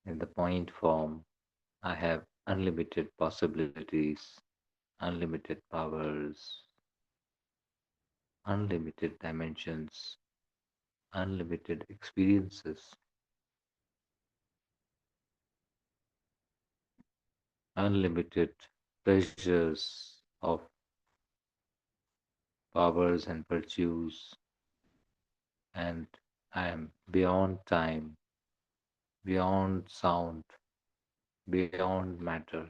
In the point form, I have unlimited possibilities, unlimited powers, unlimited dimensions, unlimited experiences, unlimited pleasures of powers and virtues, and I am beyond time, beyond sound, beyond matter.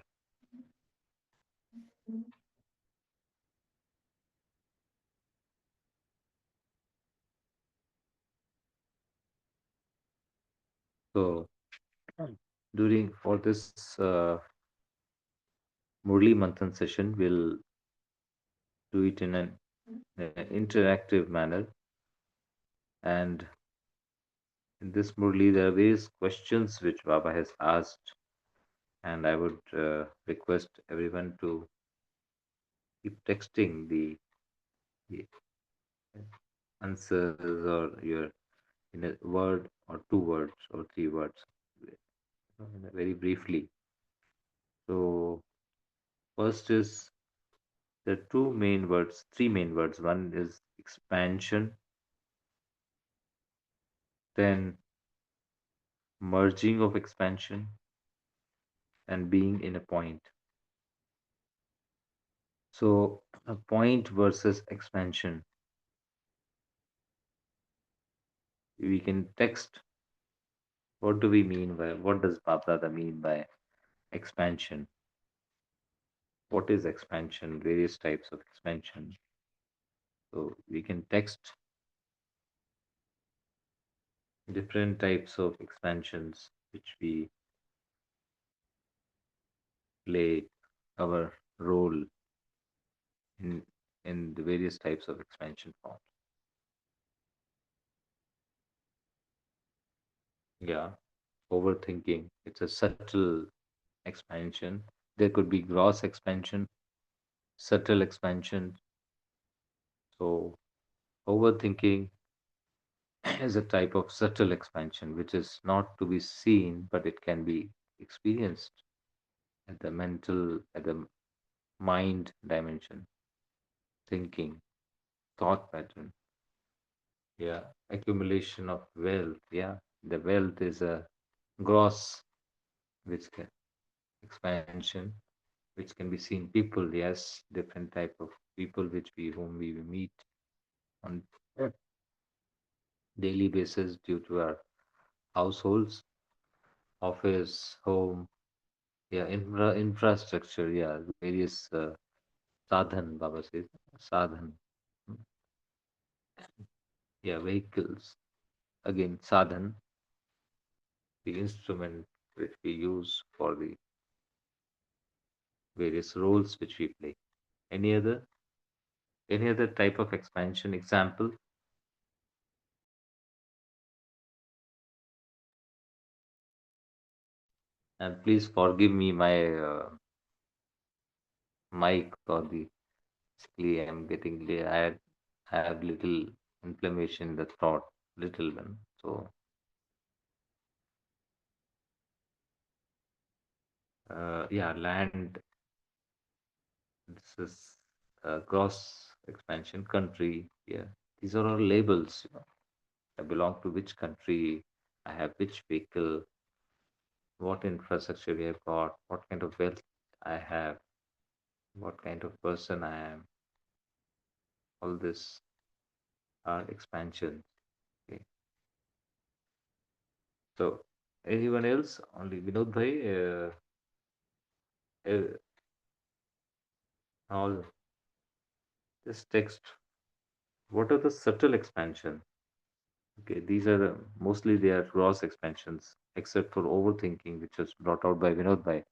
So, during for this Murli Manthan session, we'll do it in an interactive manner. And in this Murli, there are various questions which Baba has asked, and I would request everyone to keep texting the answers or your in a word or two words or three words, very briefly. So first is the two main words, three main words. One is expansion, then merging of expansion, and being in a point. So a point versus expansion. We can text what do we mean by what does Bapdada mean by expansion? What is expansion? Various types of expansion. So we can text different types of expansions which we play our role in in the various types of expansion forms. Yeah, overthinking. It's a subtle expansion. There could be gross expansion, subtle expansion. So overthinking is a type of subtle expansion which is not to be seen, but it can be experienced at the mental, at the mind dimension, thinking, thought pattern. Yeah, accumulation of wealth. Yeah, the wealth is a gross, which can expansion, which can be seen. People, yes, different type of people which we whom we meet on a daily basis due to our households, office, home. Yeah, infrastructure. Yeah, various sadhan. Baba says sadhan. Mm, yeah, vehicles. Again, sadhan, the instrument which we use for the various roles which we play. Any other type of expansion example? And please forgive me my mic or the basically I'm getting I have little inflammation in the throat, little one. So yeah, land. This is gross expansion country. Yeah, these are all labels. I belong to which country. I have which vehicle. What infrastructure we have got. What kind of wealth I have. What kind of person I am. All this are expansions. Okay. So anyone else? Only Vinod bhai. All this text. What are the subtle expansion? Okay, these are mostly they are gross expansions, except for overthinking, which was brought out by Vinod bhai.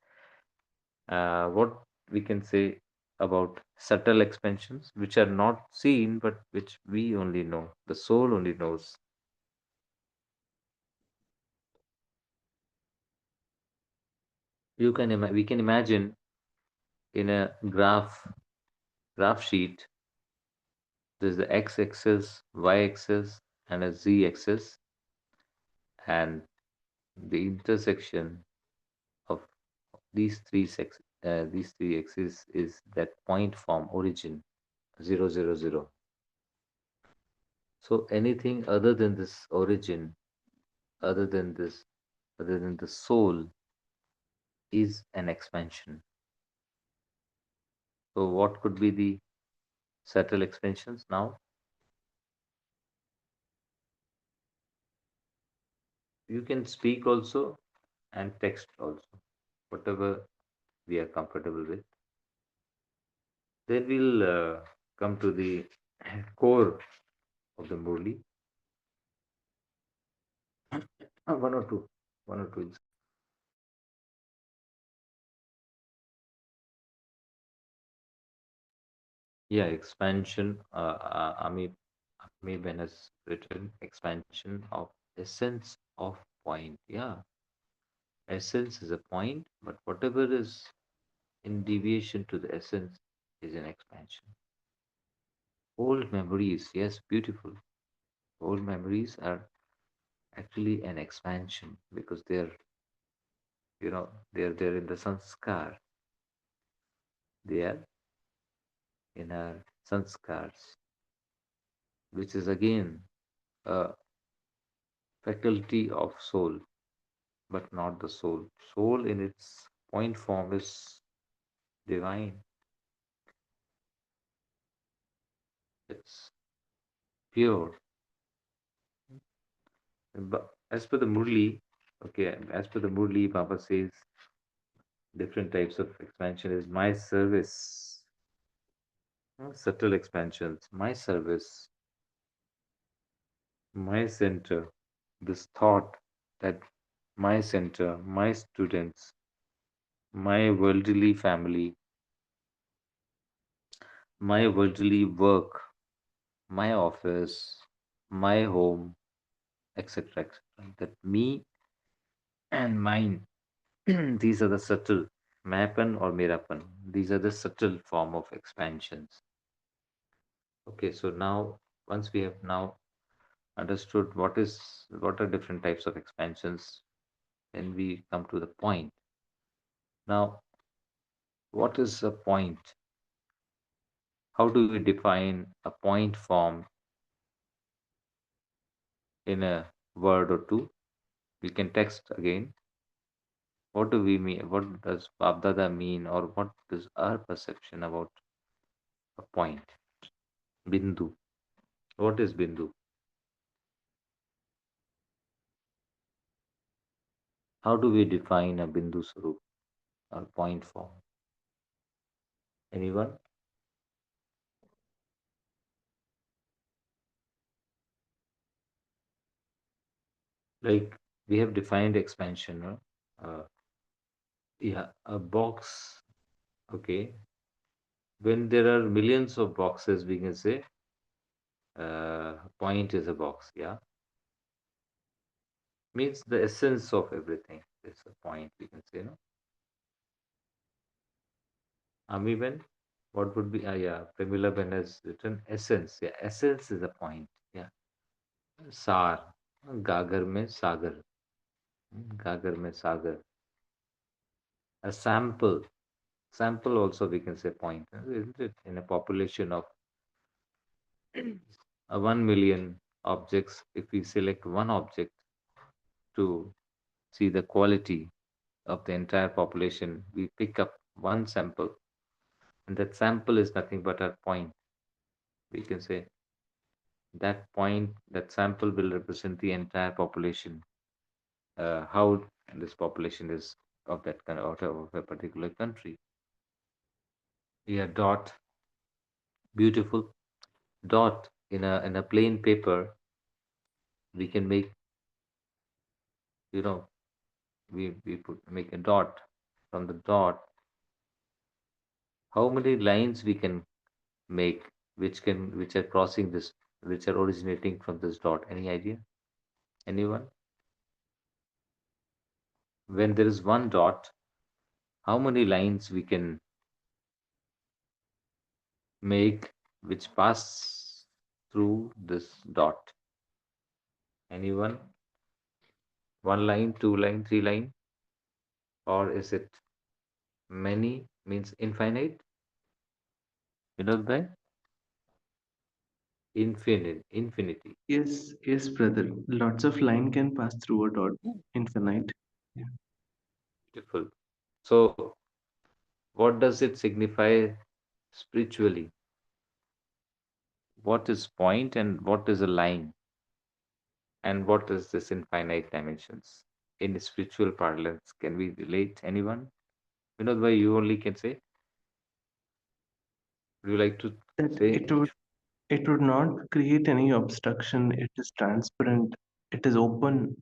What we can say about subtle expansions, which are not seen but which we only know, the soul only knows. We can imagine in a graph sheet, there's the x-axis, y-axis, and a z-axis, and the intersection of these three axes is that point form origin 000. So anything other than this origin, other than this, other than the soul, is an expansion. So what could be the subtle expansions now? You can speak also and text also, whatever we are comfortable with. Then we'll come to the core of the Murli. One or two. One or two. Yeah, expansion. Ami Ben has written expansion of essence of point. Yeah, essence is a point, but whatever is in deviation to the essence is an expansion. Old memories, yes, beautiful. Old memories are actually an expansion because they're in the sanskar. They are in our sanskars, which is again a faculty of soul, but not the soul. Soul in its point form is divine. It's pure. But as per the Murli, okay, as per the Murli, Baba says different types of expansion is my service, subtle expansions, my service, my center, this thought that my center, my students, my worldly family, my worldly work, my office, my home, etc. etc. That me and mine, these are the subtle mapan or merapan. These are the subtle form of expansions. Okay, so now once we have now understood what are different types of expansions, then we come to the point. Now, what is a point? How do we define a point form in a word or two? We can text again. What do we mean? What does Babdada mean, or what is our perception about a point? Bindu. What is Bindu? How do we define a Bindu Sarup or point form? Anyone? Like we have defined expansion. No? Yeah, a box. Okay. When there are millions of boxes, we can say point is a box. Yeah. Means the essence of everything. It's a point, we can say. No? Ami Ben, what would be? Yeah, Pramila Ben has written essence. Yeah, essence is a point. Yeah. सार गागर में सागर गागर में सागर a sample also we can say point, isn't it, in a population of 1 million objects. If we select one object to see the quality of the entire population, we pick up one sample, and that sample is nothing but a point. We can say that point, that sample will represent the entire population, how this population is of that kind of a particular country. Yeah, dot, beautiful dot in a plain paper. We can make, you know, we put make a dot. From the dot, how many lines we can make, which are crossing this, which are originating from this dot? Any idea? Anyone? When there is one dot, how many lines we can make which pass through this dot? Anyone? One line, two line, three line, or is it many means infinite? You know that infinite, infinity. Yes, brother. Lots of line can pass through a dot. Infinite. Yeah. Beautiful. So, what does it signify spiritually? What is point and what is a line? And what is this infinite dimensions? In spiritual parlance, can we relate anyone? Vinod, why you only can say? Would you like to That say? it would not create any obstruction. It is transparent. It is open.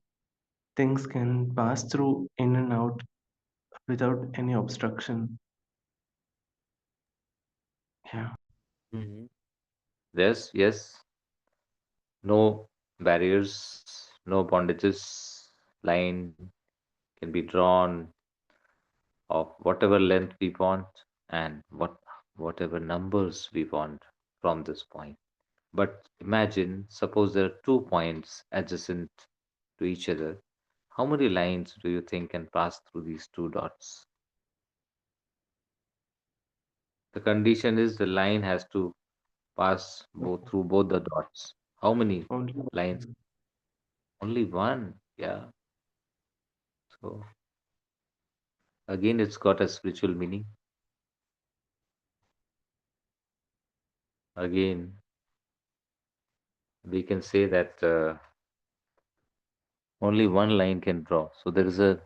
Things can pass through in and out without any obstruction. Yeah. Mhm. Yes, yes. No barriers, no bondages. Line can be drawn of whatever length we want and whatever numbers we want from this point. But imagine, suppose there are 2 points adjacent to each other. How many lines do you think can pass through these two dots? The condition is the line has to pass both through both the dots. How many Only lines? Only one. Yeah. So again, it's got a spiritual meaning. Again, we can say that only one line can draw. So there is a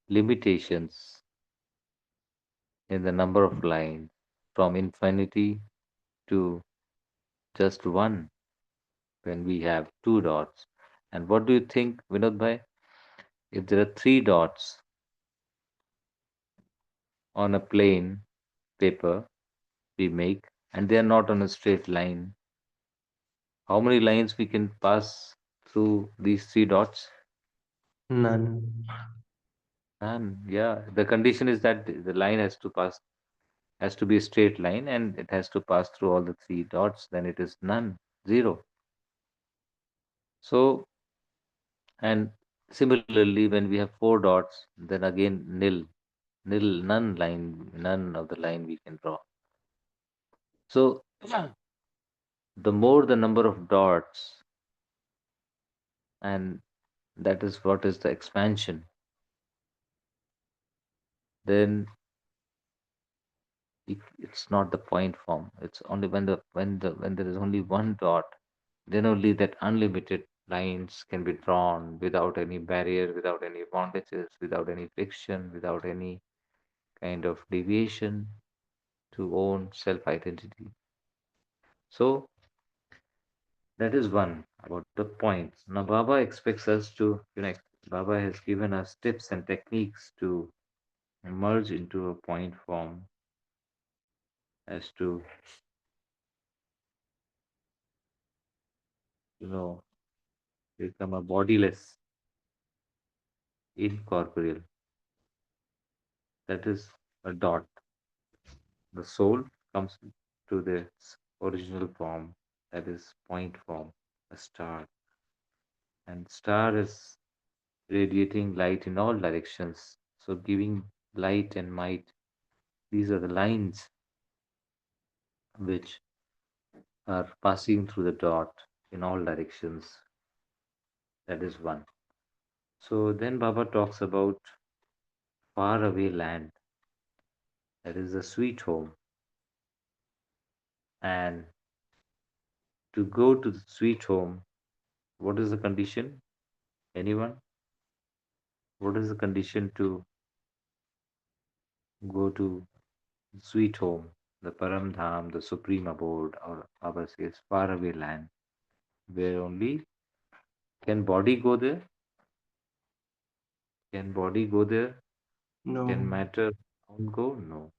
limitations in the number of lines from infinity to just one when we have two dots. And what do you think, Vinod bhai? If there are three dots on a plain paper we make and they are not on a straight line, how many lines we can pass through these three dots? none. None. Yeah, the condition is that the line has to be a straight line and it has to pass through all the three dots. Then it is none, zero. So and similarly, when we have four dots, then again nil, nil, none line, none of the line we can draw. So the more the number of dots, and that is what is the expansion, then it's not the point form. It's only when there is only one dot, then only that unlimited lines can be drawn without any barrier, without any bondages, without any friction, without any kind of deviation to own self identity. So that is one about the points. Now Baba expects us to connect. Baba has given us tips and techniques to merge into a point form as to you know become a bodiless, incorporeal. That is a dot. The soul comes to the original form, that is point form, a star. And star is radiating light in all directions. So giving light and might, these are the lines which are passing through the dot in all directions. That is one. So then Baba talks about far away land, that is the sweet home. And to go to the sweet home, what is the condition? Anyone? What is the condition to go to sweet home, the Param Dham, the supreme abode, or Baba says far away land, where only can body go there? Can body go there? Can No. matter go? No.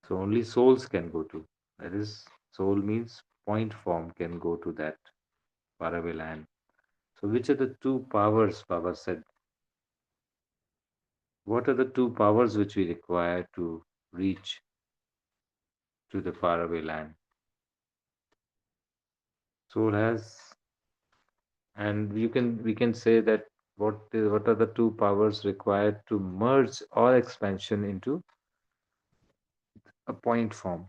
So only souls can go to. That is, soul means point form can go to that faraway land. So which are the two powers, Baba said? What are the two powers which we require to reach to the faraway land? Soul has And we can say that what are the two powers required to merge all expansion into a point form?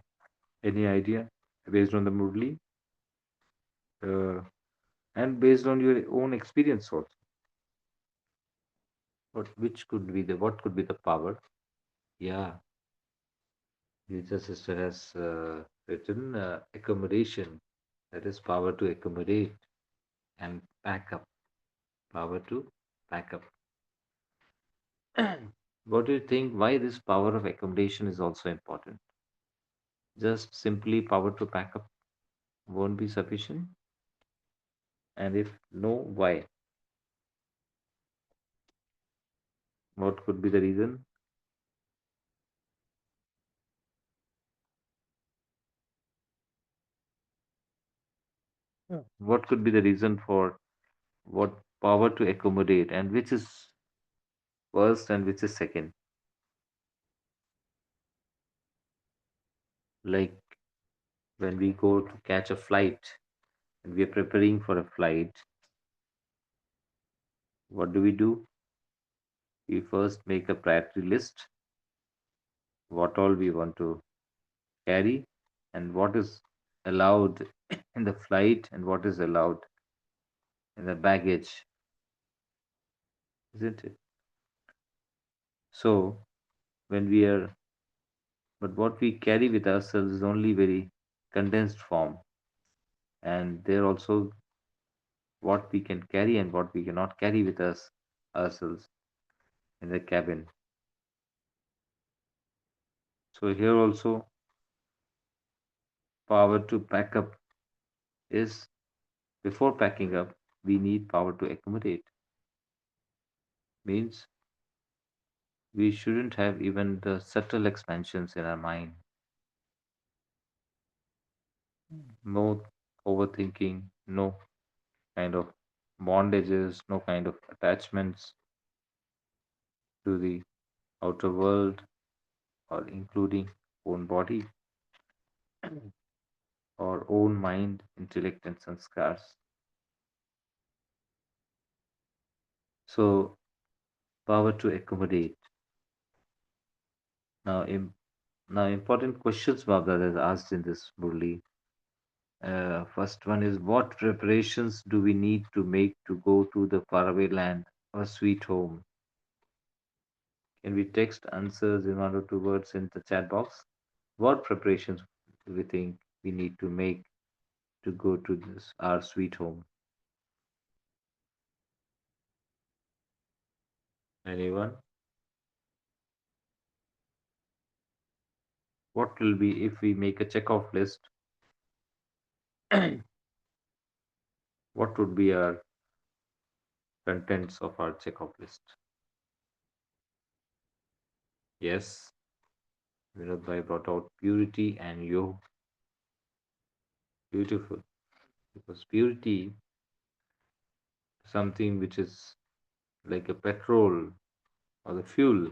Any idea based on the Murli, uh, and based on your own experience also? What could be the power? Yeah, Jesus sister has written accommodation. That is power to accommodate and pack up. Power to pack up. What do you think? Why this power of accommodation is also important? Just simply power to pack up won't be sufficient? And if no, why? What could be the reason? What could be the reason for what power to accommodate, and which is first and which is second? Like when we go to catch a flight and we are preparing for a flight, what do? We first make a priority list, what all we want to carry, and what is allowed in the flight and what is allowed in the baggage, isn't it? So when we are, but what we carry with ourselves is only very condensed form, and there also what we can carry and what we cannot carry with us ourselves in the cabin. So here also power to pack up is, before packing up we need power to accommodate. Means we shouldn't have even the subtle expansions in our mind. No overthinking, no kind of bondages, no kind of attachments to the outer world or including own body or own mind, intellect and sanskars. So power to accommodate. Now, now important questions Baba has asked in this Murli. First one is, what preparations do we need to make to go to the faraway land, our sweet home? Can we text answers in 1 or 2 words in the chat box? What preparations do we think we need to make to go to this our sweet home? Anyone? What will be if we make a check-off list? What would be our contents of our check-off list? Yes, Vinod Bhai brought out purity and yoga. Beautiful. Because purity is something which is like a petrol or the fuel.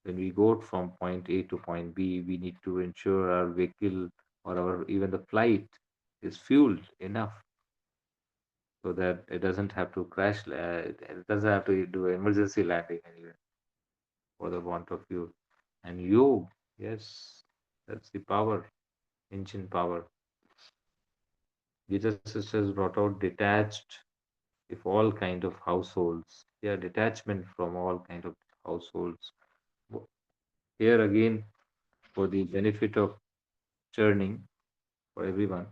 When we go from point A to point B, we need to ensure our vehicle or our even the flight is fueled enough so that it doesn't have to crash. It doesn't have to do emergency landing anywhere for the want of fuel. And yoga, yes, that's the power, engine power. Jesus sisters brought out detached, if all kind of households. Yeah, detachment from all kind of households. Here again, for the benefit of churning for everyone,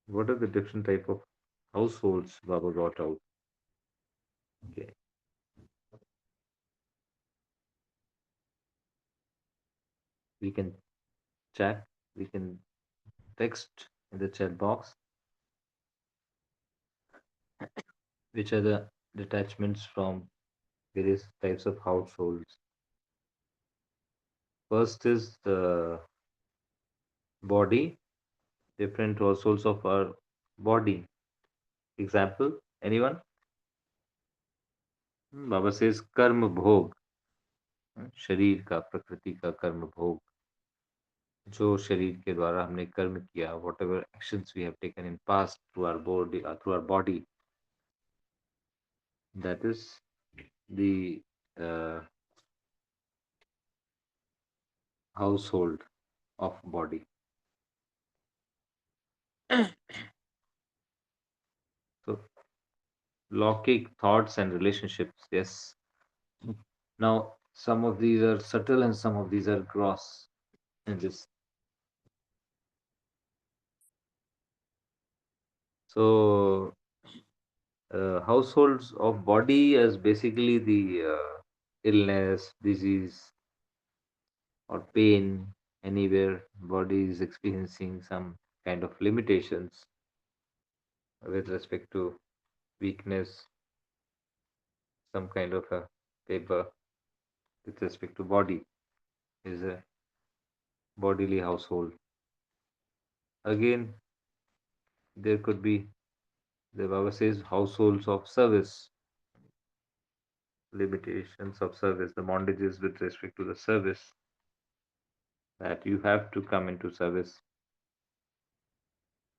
what are the different type of households Baba brought out? Okay, we can chat, we can text in the chat box which are the detachments from various types of households. First is the body, different households of our body. Example, anyone? Baba says कर्म भोग, शरीर का प्रकृति का कर्म भोग. जो शरीर के द्वारा हमने कर्म किया, whatever actions we have taken in past through our body, that is the uh, household of body. So locking thoughts and relationships, yes. Now some of these are subtle and some of these are gross in this. So households of body as basically the illness, disease, or pain anywhere body is experiencing some kind of limitations with respect to weakness, some kind of a paper with respect to body is a bodily household. Again, there could be, the Baba says, households of service, limitations of service, the bondages with respect to the service, that you have to come into service,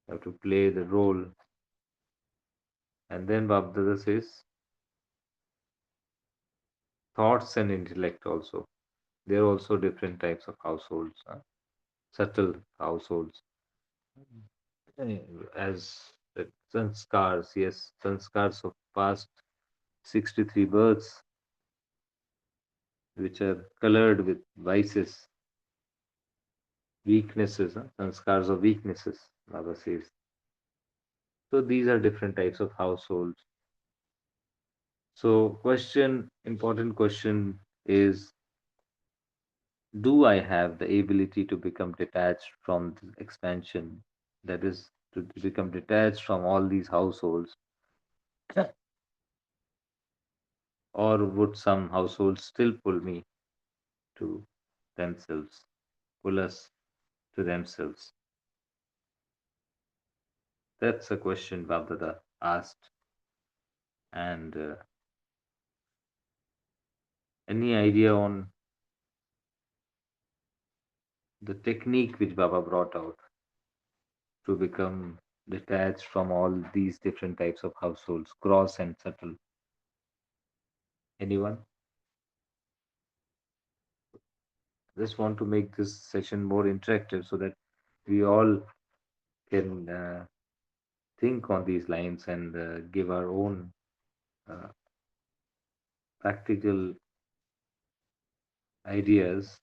you have to play the role. And then Baba says, thoughts and intellect also. There are also different types of households, subtle households, uh, as the sanskars, yes, sanskars of past 63 births, which are colored with vices, weaknesses, sanskars of weaknesses, Baba says. So these are different types of households. So important question is, do I have the ability to become detached from the expansion? That is, to become detached from all these households, or would some households still pull me to themselves, pull us to themselves? That's a question Babdada asked. And any idea on the technique which Baba brought out to become detached from all these different types of households, gross and subtle? Anyone? Just want to make this session more interactive so that we all can think on these lines and give our own uh, practical ideas.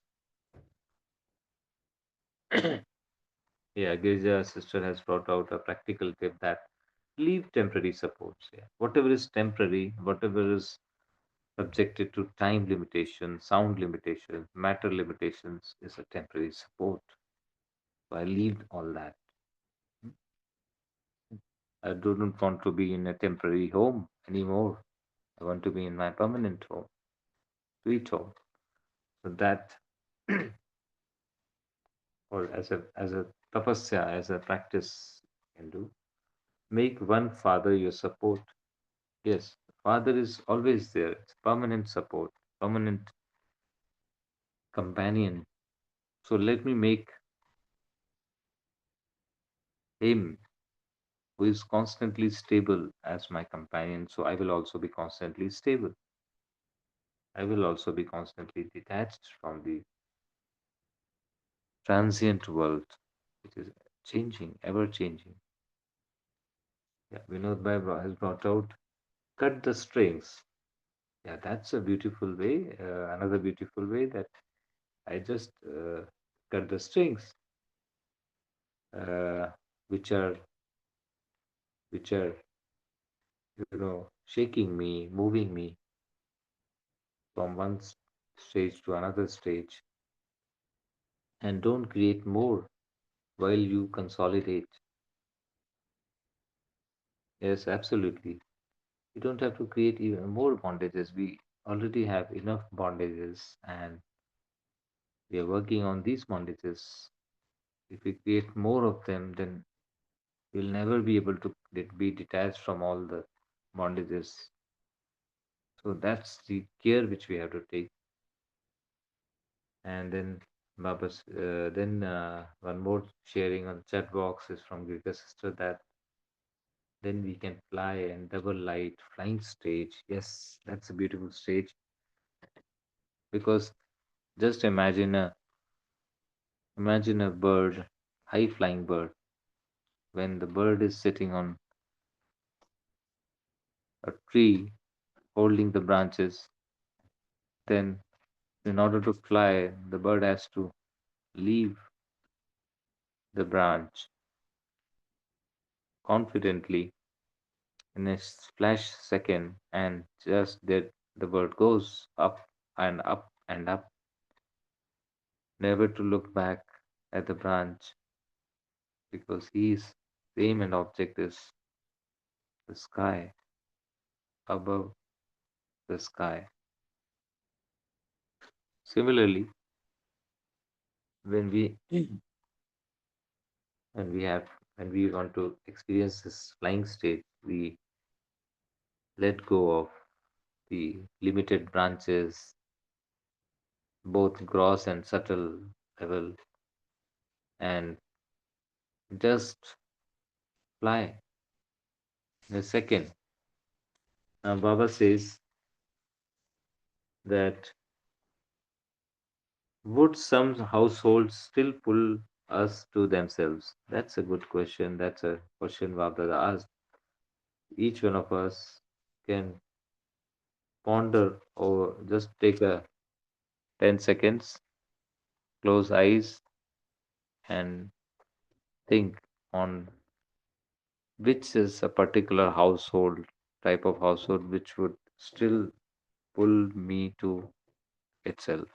Yeah, Girja sister has brought out a practical tip that leave temporary supports. Yeah. Whatever is temporary, whatever is subjected to time limitation, sound limitation, matter limitations is a temporary support. So I leave all that. I do not want to be in a temporary home anymore. I want to be in my permanent home, sweet home. So that, or as a tapasya, as a practice, you can do. Make one father your support. Yes, father is always there. It's permanent support, permanent companion. So let me make him, who is constantly stable, as my companion. So I will also be constantly stable. I will also be constantly detached from the transient world, which is changing, ever changing. Yeah, Vinod Bhai has brought out cut the strings. Yeah, that's a beautiful way. Another beautiful way that I just cut the strings, uh, which are which are shaking me, moving me from one stage to another stage, and don't create more while you consolidate. Yes, absolutely. You don't have to create even more bondages. We already have enough bondages, and we are working on these bondages. If we create more of them, then we'll never be able to be detached from all the bondages. So that's the care which we have to take. And then One more sharing on chat box is from Gita sister that then we can fly and double light flying stage. Yes, that's a beautiful stage because just imagine a bird, high flying bird. When the bird is sitting on a tree holding the branches, then in order to fly, the bird has to leave the branch confidently in a flash second, and just that the bird goes up and up and up, never to look back at the branch because his aim and object is the sky, above the sky. Similarly, when we when we have when we want to experience this flying state, we let go of the limited branches, both gross and subtle level, and just fly in a second. Now, Baba says that would some households still pull us to themselves? That's a good question. That's a question Baba asked. Each one of us can ponder or just take a 10 seconds, close eyes, and think on which is a particular household, type of household, which would still pull me to itself.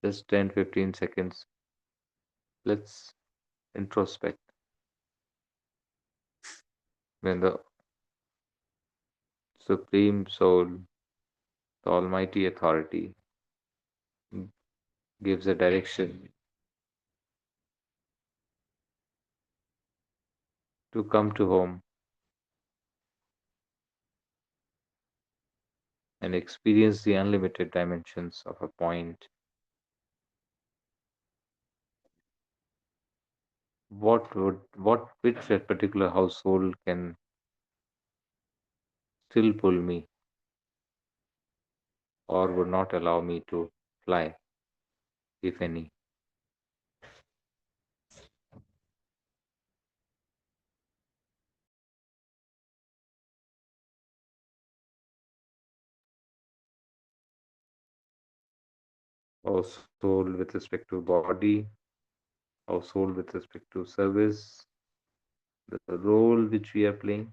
Just 10, 15 seconds. Let's introspect. When the Supreme Soul, the Almighty Authority, gives a direction to come to home and experience the unlimited dimensions of a point, which particular household can still pull me or would not allow me to fly, if any? Household with respect to body, household with respect to service, the role which we are playing,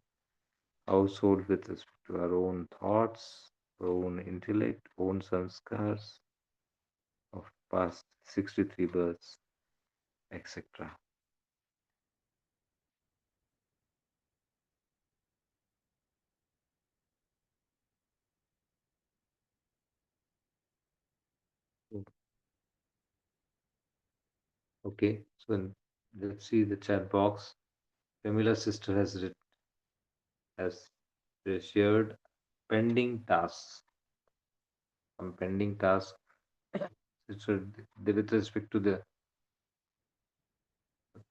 household with respect to our own thoughts, our own intellect, own sanskars of past 63 births, etc. Okay, so let's see the chat box. Camilla sister has shared pending tasks. Some pending tasks. Sister, with respect to the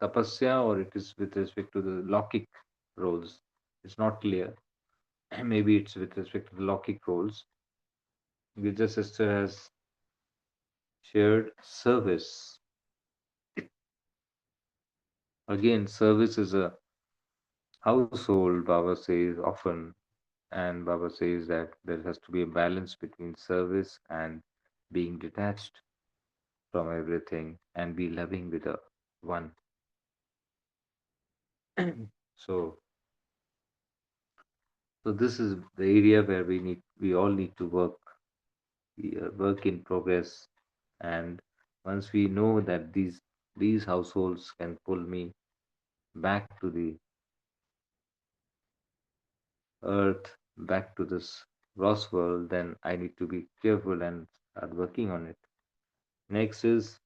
tapasya or it is with respect to the Lokik roles. It's not clear. Maybe it's with respect to the Lokik roles. Gija sister has shared service. Again, service is a household, Baba says often, and Baba says that there has to be a balance between service and being detached from everything and be loving with a one. So, so this is the area where we all need to work. We are work in progress, and once we know that these households can pull me back to the earth, back to this gross world, then I need to be careful and start working on it. Next is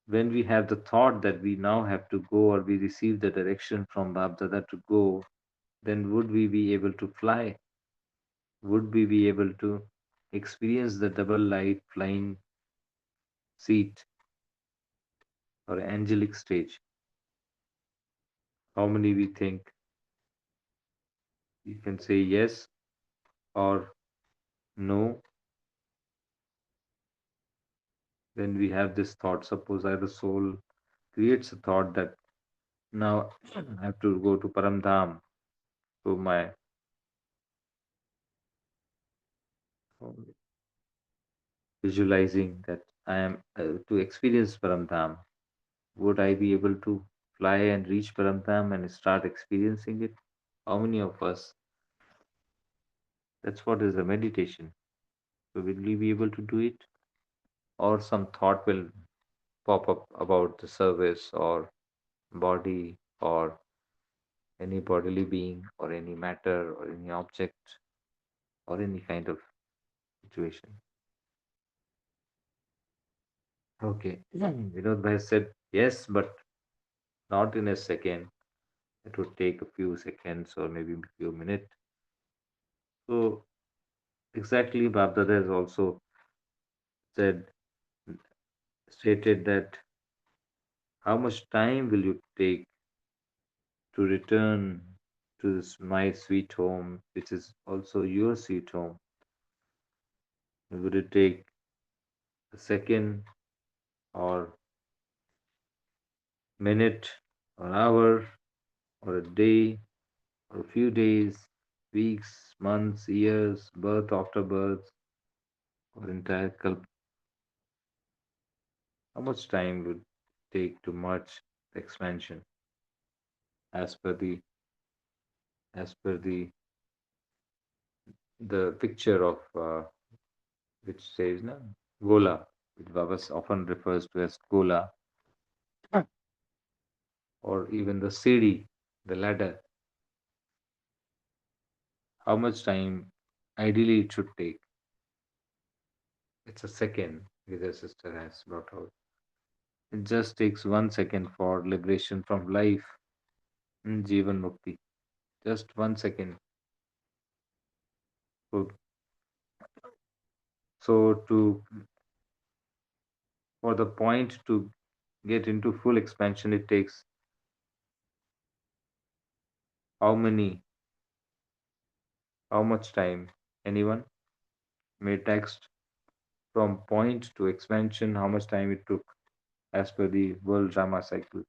when we have the thought that we now have to go or we receive the direction from Bab Dada to go, then would we be able to fly? Would we be able to experience the double light flying seat or angelic stage? How many we think you can say yes or no when we have this thought? Suppose I, the soul, creates a thought that now I have to go to Paramdham, to my visualizing that I am to experience Paramdham. Would I be able to fly and reach Paramdham and start experiencing it? How many of us? That's what is a meditation. So will we be able to do it? Or some thought will pop up about the service or body or any bodily being or any matter or any object or any kind of situation. Okay. Vinod Bhai said yes, but not in a second. It would take a few seconds or maybe a few minutes. So exactly, Babdada has also said stated that how much time will you take to return to this my sweet home, which is also your sweet home? Would it take a second or minute or hour or a day or a few days, weeks, months, years, birth after birth, or entire how much time would take to merge the expansion as per the picture of which says na gola, which Baba often refers to as gola, or even the siri, the ladder. How much time ideally it should take? It's a second, Vidya sister has brought out. It just takes 1 second for liberation from life, Jivan Mukti. Just 1 second. So, so to for the point to get into full expansion, it takes how many, how much time? Anyone may text from point to expansion, how much time it took as per the world drama cycle.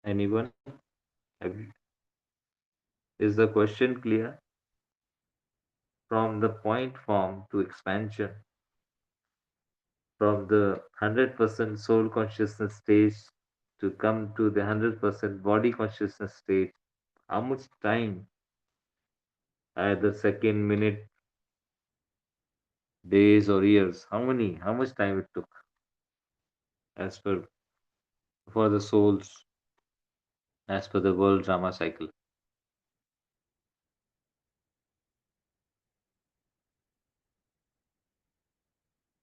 Anyone? Have you, is the question clear? From the point form to expansion, from the 100% soul consciousness stage to come to the 100% body consciousness stage, how much time, either second, minute, days, or years, how much time it took as per for the souls as per the world drama cycle?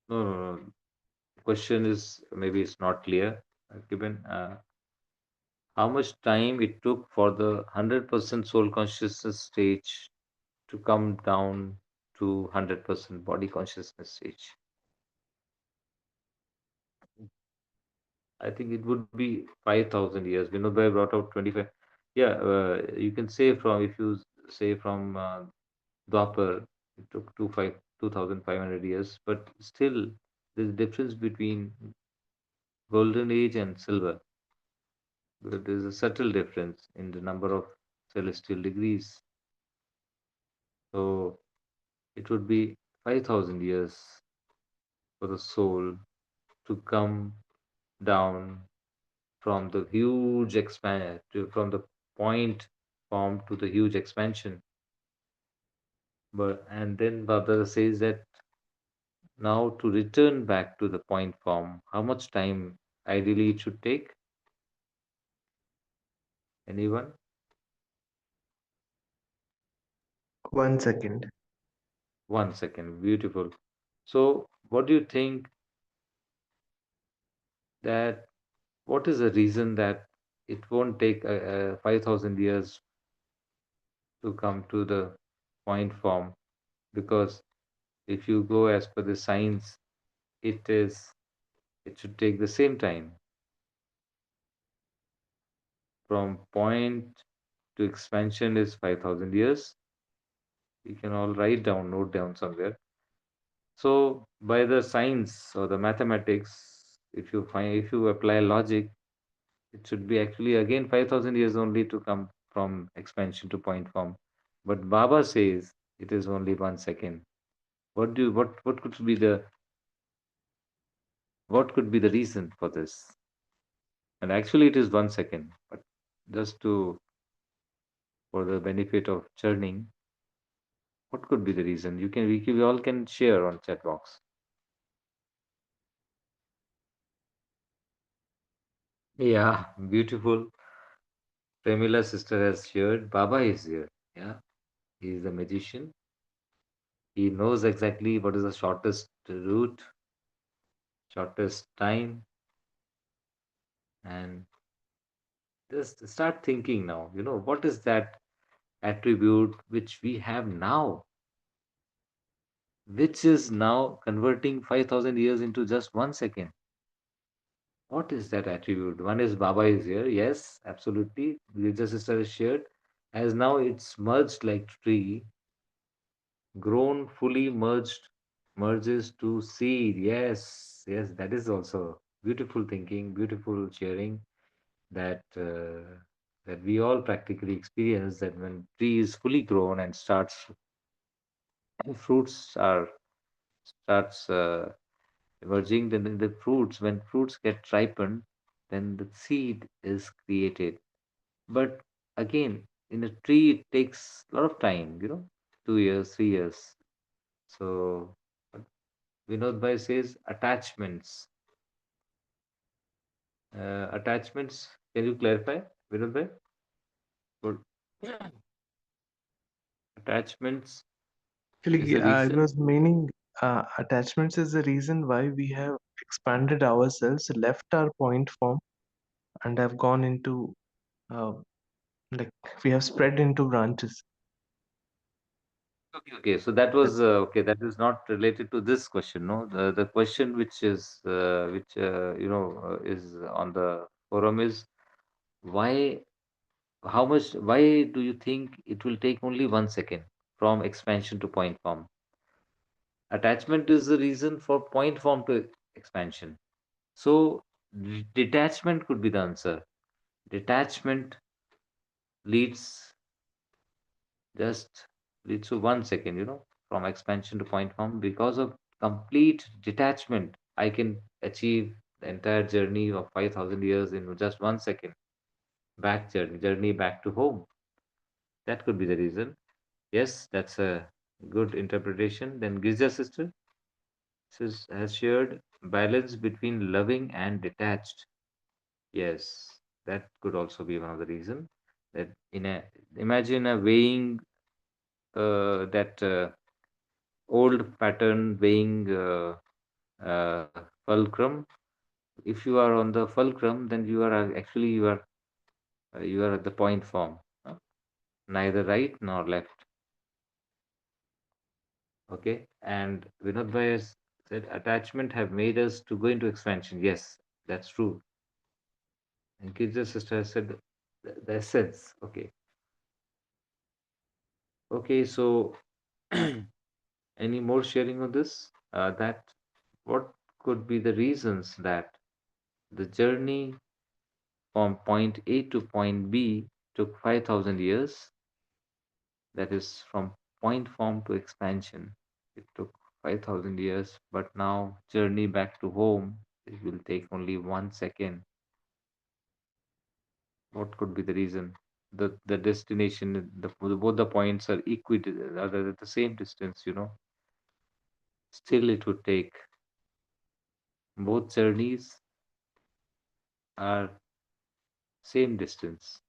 No, no, no. Question is maybe it's not clear. Given how much time it took for the 100% soul consciousness stage to come down to 100% body consciousness stage. I think it would be 5,000 years. Vinod Bhai brought out 25. Yeah, you can say from, if you say from Dwapar, it took 2,500 years, but still there's difference between golden age and silver. There's a subtle difference in the number of celestial degrees. So it would be 5,000 years for the soul to come down from the huge expand to from the point form to the huge expansion. But and then Baba says that now to return back to the point form, how much time ideally it should take? Anyone? 1 second. 1 second. Beautiful. So, what do you think that what is the reason that it won't take 5,000 years to come to the point form? Because if you go as per the science, it should take the same time from point to expansion is 5,000 years. You can all write down, note down somewhere. So by the science or the mathematics, if you apply logic, it should be actually again 5,000 years only to come from expansion to point form. But Baba says it is only 1 second. What could be the reason for this? And actually it is 1 second. But just to for the benefit of churning, what could be the reason? We all can share on chat box. Yeah, beautiful. Premila sister has shared. Baba is here. Yeah, he is a magician. He knows exactly what is the shortest route, shortest time, and just start thinking now. What is that attribute which we have now, which is now converting 5,000 years into just 1 second? What is that attribute? One is Baba is here. Yes, absolutely. Virja sister has shared. As now it's merged like tree, grown, fully merged, merges to seed. Yes, yes, that is also beautiful thinking, beautiful sharing that that we all practically experience that when tree is fully grown and fruits are starts emerging, then the fruits when fruits get ripened, then the seed is created. But again, in a tree, it takes a lot of time, 2 years, 3 years. So but Vinod Bhai says attachments. Attachments, can you clarify, Vinod Bhai? Good. Attachments is Actually, the I reason. was meaning attachments is the reason why we have expanded ourselves, left our point form, and have gone into uh, like we have spread into branches. Okay, okay. So that was That's okay. That is not related to this question, no. The question which is which is on the forum is why how much why do you think it will take only 1 second from expansion to point form? Attachment is the reason for point form to expansion. So detachment could be the answer. Detachment leads just leads to 1 second, from expansion to point form. Because of complete detachment, I can achieve the entire journey of 5,000 years in just 1 second. Back journey back to home. That could be the reason. Yes, that's a good interpretation. Then Giza sister has shared balance between loving and detached. Yes, that could also be one of the reason. That in a imagine a weighing that old pattern weighing fulcrum. If you are on the fulcrum, then you are at the point form, neither right nor left. Okay, and Vinod Bhai has said attachment have made us to go into expansion. Yes, that's true. And Kirja's sister has said the essence. Okay, okay. So, any more sharing on this? That what could be the reasons that the journey from point A to point B took 5,000 years? That is from point form to expansion. It took 5,000 years, but now journey back to home, it will take only 1 second. What could be the reason? The destination, both the points are are at the same distance, Still, it would take both journeys are same distance,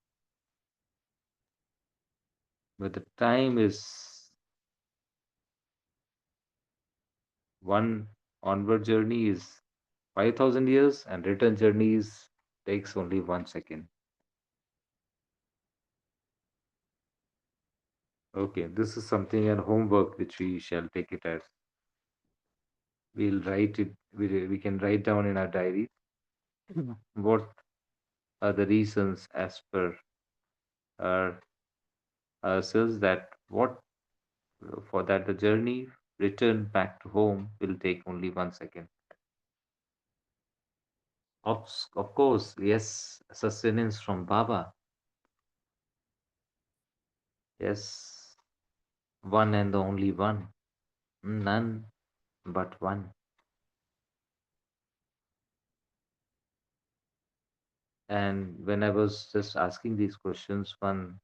but the time is One onward journey is 5,000 years, and return journeys takes only 1 second. Okay, this is something and homework which we shall take it as. We'll write it, we can write down in our diary what are the reasons as per our ourselves that what for that the journey return back to home will take only 1 second. Of course, yes, sustenance from Baba. Yes, one and the only one. None but one. And when I was just asking these questions, one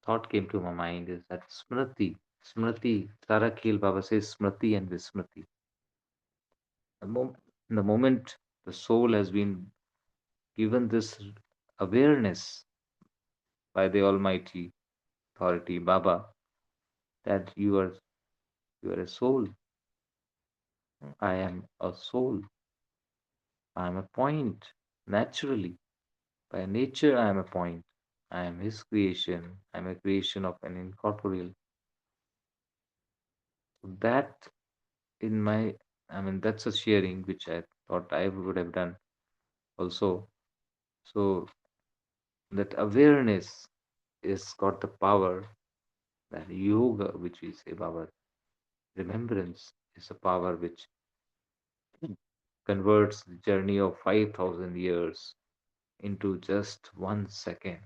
thought came to my mind is that Smriti, Smriti, Tara Khel Baba says Smriti and Vismriti. The, the moment the soul has been given this awareness by the Almighty Authority, Baba, that you are a soul. I am a soul. I am a point. Naturally. By nature I am a point. I am his creation. I am a creation of an incorporeal. That in my that's a sharing which I thought I would have done also. So that awareness is got the power that yoga, which we say Baba, remembrance is a power which converts the journey of 5,000 years into just 1 second.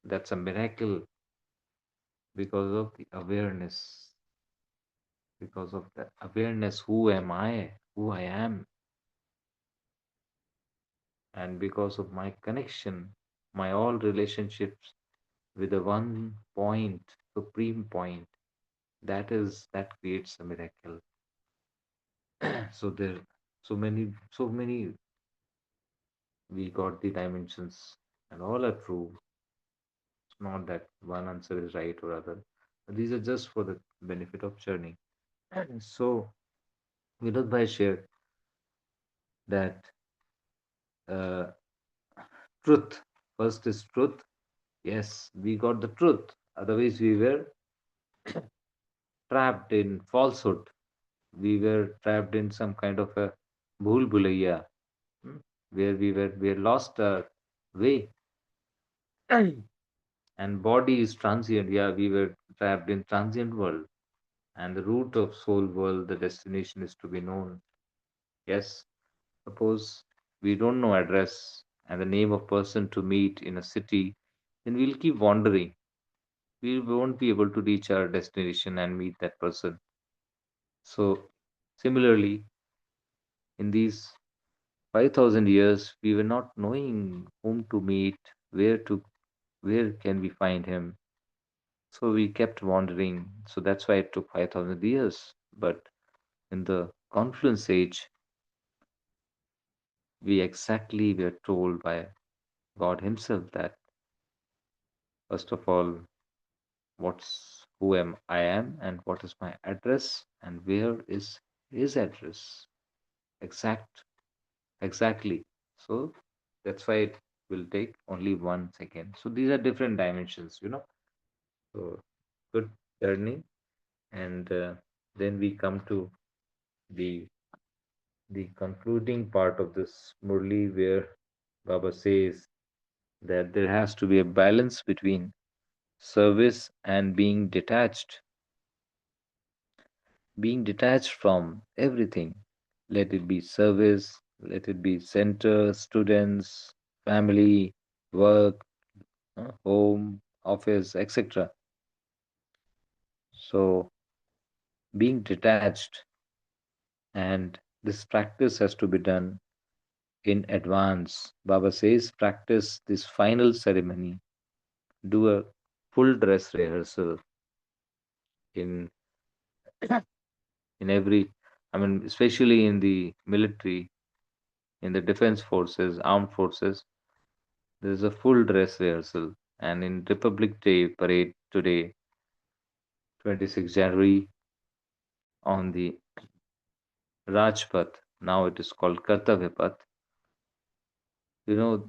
That's a miracle because of the awareness, because of the awareness who am I, who I am, and because of my connection, my all relationships with the one point, supreme point, that creates a miracle. So there, so many we got the dimensions, and all are true. It's not that one answer is right or other. These are just for the benefit of journey. So Vinod Bhai shared that uh, truth. First is truth. Yes, we got the truth. Otherwise, we were trapped in falsehood. We were trapped in some kind of a bhul bhulaiya, hmm, where we were lost our way. And body is transient. Yeah, we were trapped in transient world. And the root of soul world, the destination is to be known. Yes, suppose we don't know address and the name of person to meet in a city, then we'll keep wandering. We won't be able to reach our destination and meet that person. So similarly, in these 5,000 years, we were not knowing whom to meet, where can we find him. So we kept wandering. So that's why it took 5,000 years. But in the confluence age, we exactly were told by God Himself that first of all, who am I am and what is my address and where is His address. Exact, exactly. So that's why it will take only 1 second. So these are different dimensions, you know. So good journey, and then we come to the the concluding part of this Murli, where Baba says that there has to be a balance between service and being detached from everything. Let it be service, let it be center, students, family, work, home, office, etc. So, being detached, and this practice has to be done in advance. Baba says, practice this final ceremony, do a full dress rehearsal in in every, especially in the military, in the defense forces, armed forces, there is a full dress rehearsal. And in Republic Day parade today, 26 January, on the Rajpath. Now it is called Kartavyapath. You know,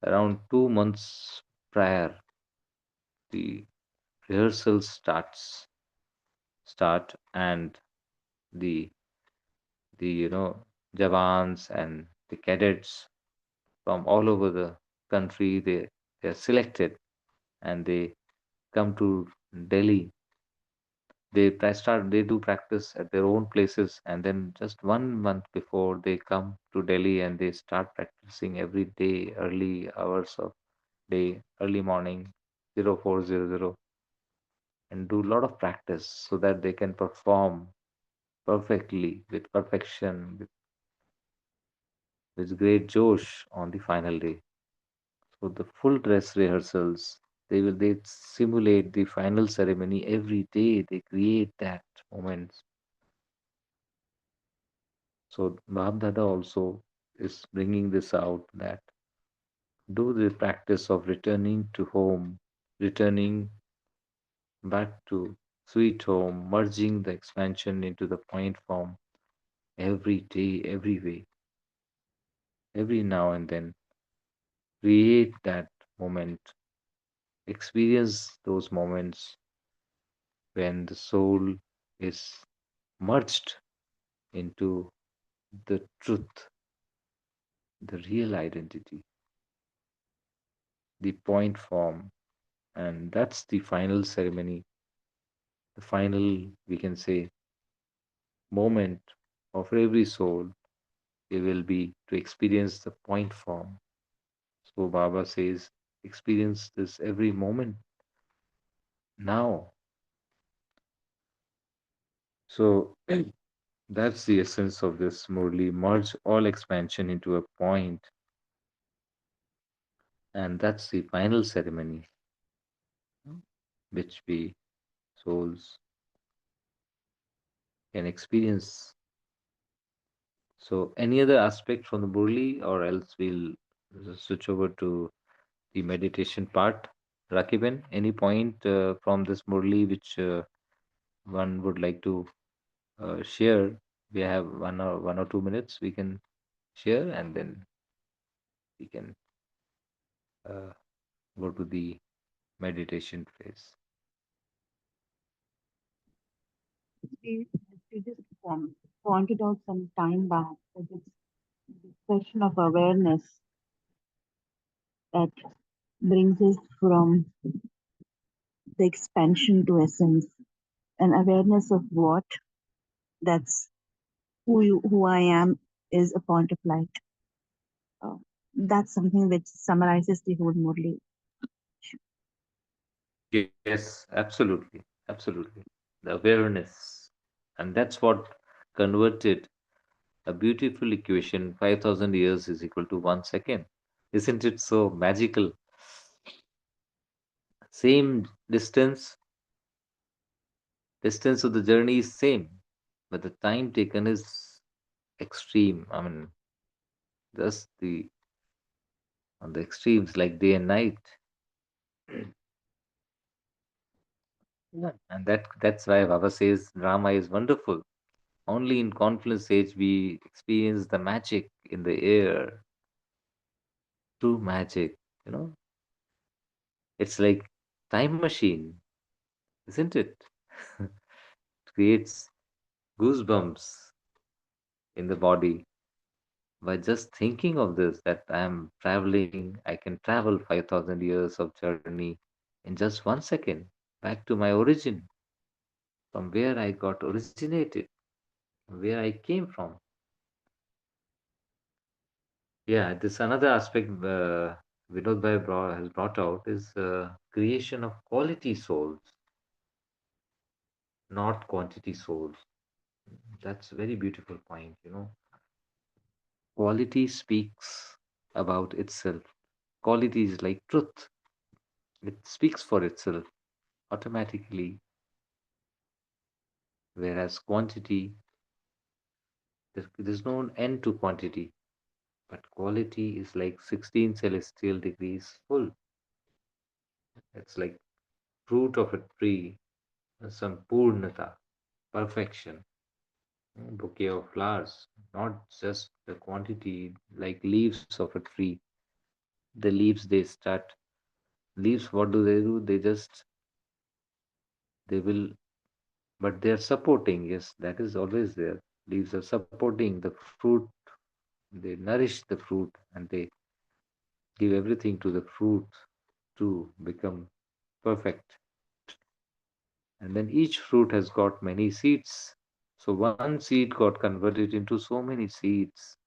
around 2 months prior, the rehearsals start, and the the Javans and the cadets from all over the country, they are selected and they come to Delhi. They do practice at their own places, and then just 1 month before they come to Delhi and they start practicing every day, early hours of day, early morning, 0400, and do a lot of practice so that they can perform perfectly with perfection, with great josh on the final day. So the full dress rehearsals, they simulate the final ceremony every day. They create that moments. So Bab also is bringing this out, that do the practice of returning to home, returning back to sweet home, merging the expansion into the point form every day, every way, every now and then. Create that moment, experience those moments when the soul is merged into the truth, the real identity, the point form. And that's the final ceremony, the final, we can say, moment of every soul. It will be to experience the point form. So Baba says, experience this every moment now. So that's the essence of this Murli. Merge all expansion into a point, and that's the final ceremony which we souls can experience. So, any other aspect from the Murli, or else we'll switch over to the meditation part. Rakiben, any point from this Murli which one would like to share? We have 1 or 2 minutes. We can share, and then we can uh, go to the meditation phase. We, we just pointed out some time back that this question of awareness that brings us from the expansion to essence, an awareness of what that's who I am is a point of light. Uh, that's something which summarizes the whole Murli. Yes, absolutely, absolutely. The awareness, and that's what converted a beautiful equation: 5,000 years is equal to 1 second. Isn't it so magical? Same distance of the journey is same, but the time taken is extreme. I mean, just the on the extremes, like day and night. Yeah. And that's why Baba says drama is wonderful. Only in confluence stage we experience the magic in the air, true magic. You know, it's like time machine, isn't it? It creates goosebumps in the body by just thinking of this, that I am traveling, I can travel 5,000 years of journey in just 1 second back to my origin, from where I got originated, where I came from. Yeah, this another aspect Vinod Bhai has brought out is creation of quality souls, not quantity souls. That's a very beautiful point, you know. Quality speaks about itself. Quality is like truth. It speaks for itself automatically, whereas quantity, there's no end to quantity, but quality is like 16 celestial degrees full. It's like fruit of a tree, some purnata, perfection. bouquet of flowers, not just the quantity, like leaves of a tree. The leaves they start leaves. What do? They just they will, but they are supporting. Yes, that is always there. Leaves are supporting the fruit. They nourish the fruit and they give everything to the fruit to become perfect. And then each fruit has got many seeds. So one seed got converted into so many seeds.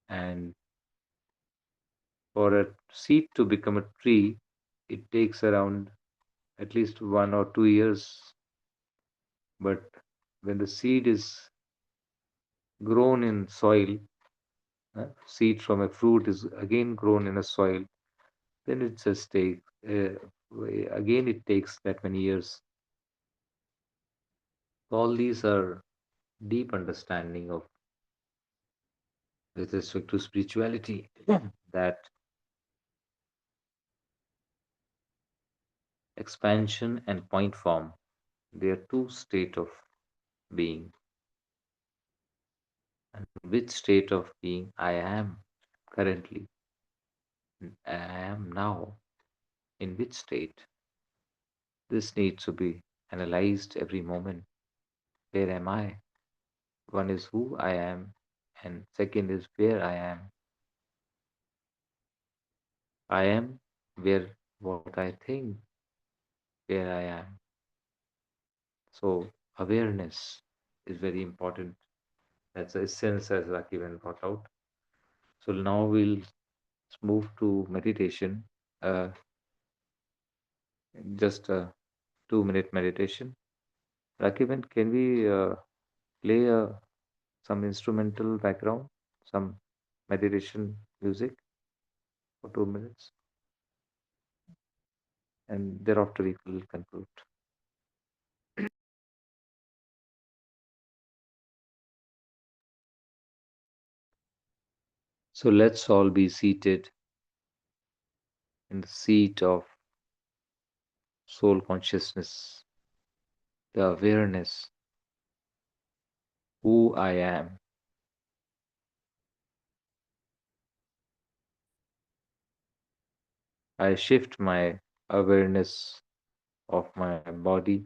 And for a seed to become a tree, it takes around at least 1 or 2 years. But when the seed is grown in soil, seed from a fruit is again grown in a soil, then it just takes, again, it takes that many years. All these are deep understanding of with respect to spirituality that expansion and point form, they are two state of being. And which state of being I am currently, I am now, in which state? This needs to be analyzed every moment. Where am I? One is who I am, and second is where I am. I am where what I think, where I am. So awareness is very important. That's the essence as Rakivan brought out. So now we'll move to meditation. Uh, just a 2 minute meditation. Rakivan, can we play some instrumental background, some meditation music for 2 minutes, and thereafter we will conclude. So let's all be seated in the seat of soul consciousness, the awareness, who I am. I shift my awareness of my body,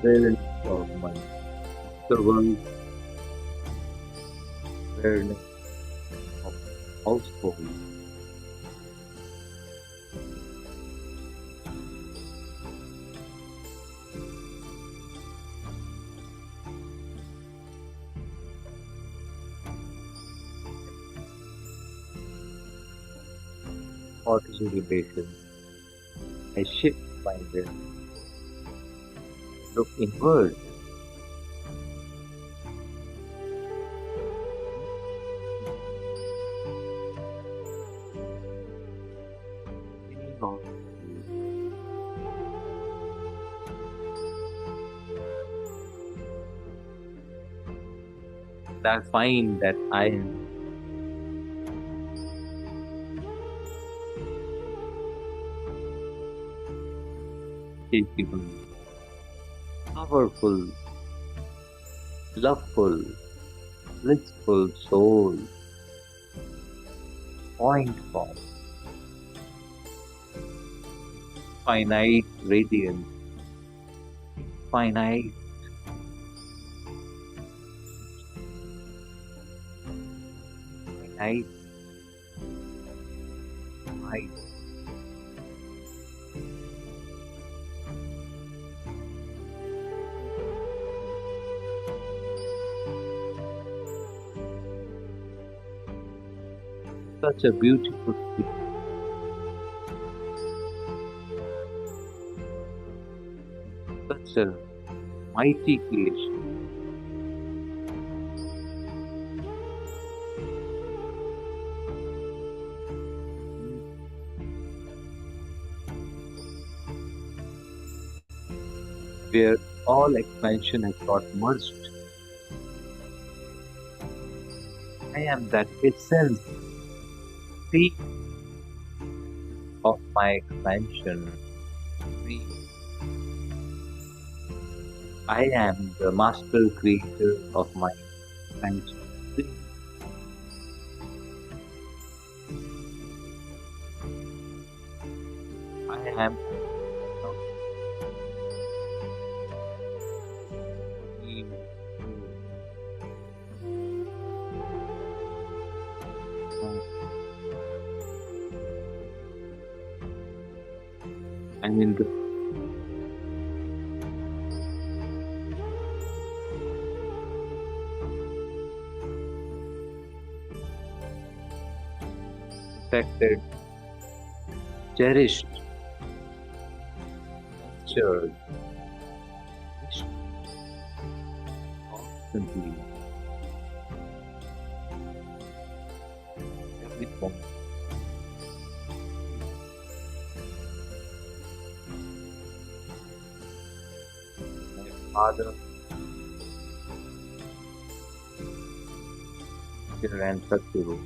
awareness of my interval, awareness of household, participation. I shift my awareness, look inward, beginning of the I find that I am capable, powerful, loveful, blissful soul, point form, finite radiance, finite, finite mind, such a beautiful, such a mighty creation, where all expansion has got merged I am that essence, seed of my expansion. Breathe. I am the master creator of my expansion. Breathe. I am of breathe. Breathe. I'm in the protected, cherished, nurtured, wished constantly, every moment. My Father, Teacher, and Sadguru,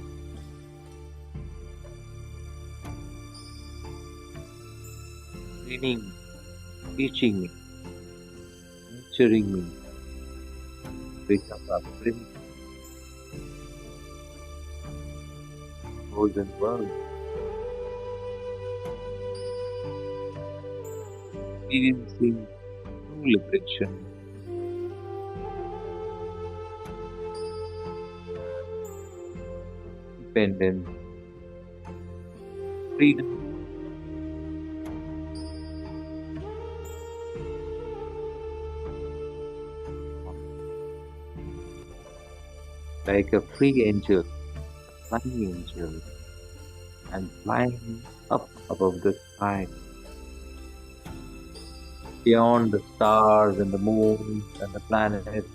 training me, teaching me, nurturing me, become a prince frozen world, experiencing true liberation, independence, freedom, like a free angel, flying angel, and flying up above the sky, beyond the stars and the moons and the planets,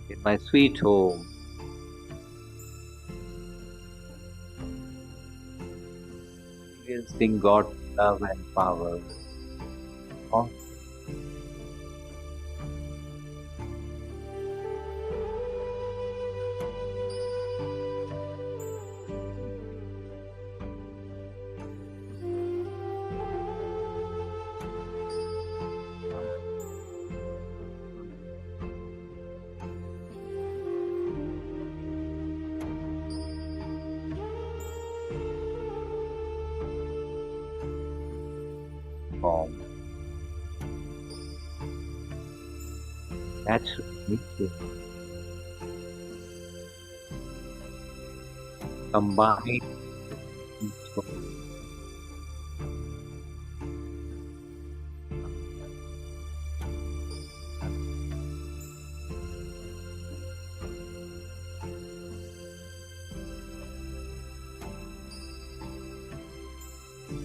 in my sweet home, experiencing God's love and power, all form, natural nature, combined with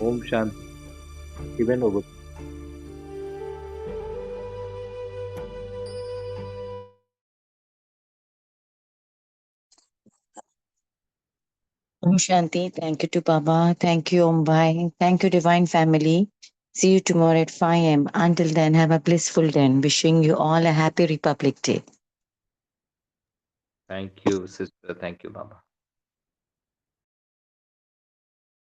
Om Shanti, given over. Om Shanti. Thank you to Baba. Thank you, Om Bhai. Thank you, Divine Family. See you tomorrow at 5 a.m. Until then, have a blissful day. Wishing you all a happy Republic Day. Thank you, sister. Thank you, Baba.